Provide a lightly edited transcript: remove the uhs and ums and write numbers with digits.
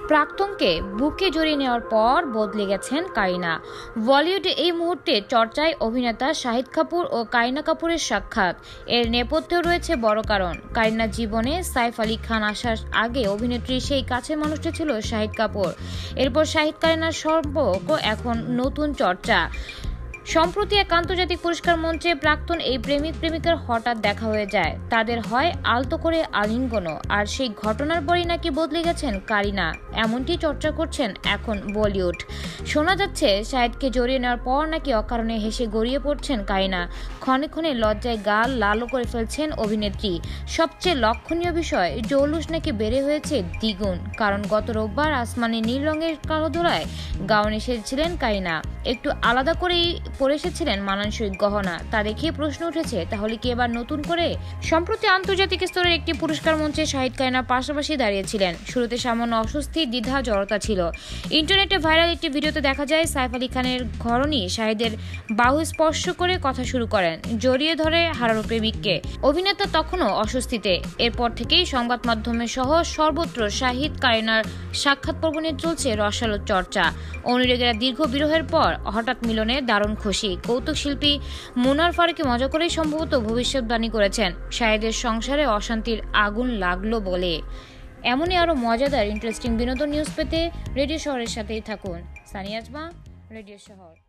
প্রাক্তনকে বুকে জড়িয়ে নেওয়ার পর বদলে গেছেন কারিনা। বলিউডে এই মুহূর্তে চর্চায় অভিনেতা শাহিদ কাপুর ও কারিনা কাপুরের সাক্ষাৎ। এর নেপথ্যেও রয়েছে বড় কারণ। কারিনার জীবনে সাইফ আলী খান আসার আগে অভিনেত্রীর সেই কাছের মানুষটি ছিল শাহিদ কাপুর। এরপর শাহিদ কারিনার সম্পর্ক এখন নতুন চর্চা। সম্প্রতি এক আন্তর্জাতিক পুরস্কার মঞ্চে প্রাক্তন এই প্রেমিক প্রেমিকার হঠাৎ দেখা হয়ে যায়। তাদের হয় আলতো করে আলিঙ্গনও, আর সেই ঘটনার পরই নাকি বদলে গেছেন কারিনা, এমনটি চর্চা করছেন এখন বলিউড। শোনা যাচ্ছে শাহিদকে জড়িয়ে নেওয়ার পর নাকি অকারণে হেসে গড়িয়ে পড়ছেন কারিনা। ক্ষণে ক্ষণে লজ্জায় গাল লালও করে ফেলছেন অভিনেত্রী। সবচেয়ে লক্ষণীয় বিষয়, জৌলুস নাকি বেড়ে হয়েছে দ্বিগুণ, কারণ গত রোববার আসমানি নীল রঙের কালোদোলায় গাউনে সেজেছিলেন কারিনা। একটু আলাদা করেই পরে এসেছিলেন মানানসই গহনা। তা দেখে প্রশ্ন উঠেছে, তাহলে কি এবার নতুন করে? সম্প্রতি আন্তর্জাতিক স্তরের একটি পুরস্কার মঞ্চে শাহিদ কারিনার পাশাপাশি দাঁড়িয়েছিলেন। শুরুতে সামান্য অস্বস্তি, দ্বিধা, জড়তা ছিল। ইন্টারনেটে ভাইরাল একটি ভিডিওতে দেখা যায় সাইফ আলী খানের ঘরণী শাহিদের বাহু স্পর্শ করে কথা শুরু করেন, জড়িয়ে ধরে হারানো প্রেমিককে। অভিনেতা তখনও অস্বস্তিতে। এরপর থেকেই সংবাদ মাধ্যমে সহ সর্বত্র শাহিদ কারিনার সাক্ষাৎ পর্ব নিয়ে চলছে রসালো চর্চা। অনুরাগীরা দীর্ঘ বিরহের পর হঠাৎ মিলনে দারুণ খুশি। কৌতুক শিল্পী মুনার ফারুকী মজা করেই সম্ভবত ভবিষ্যৎবাণী করেছেন, শাহিদের সংসারে অশান্তির আগুন লাগলো বলে। এমনই আরও মজাদার ইন্টারেস্টিং বিনোদন নিউজ পেতে রেডিও শহরের সাথেই থাকুন। সানিয়া আজমা, রেডিও শহর।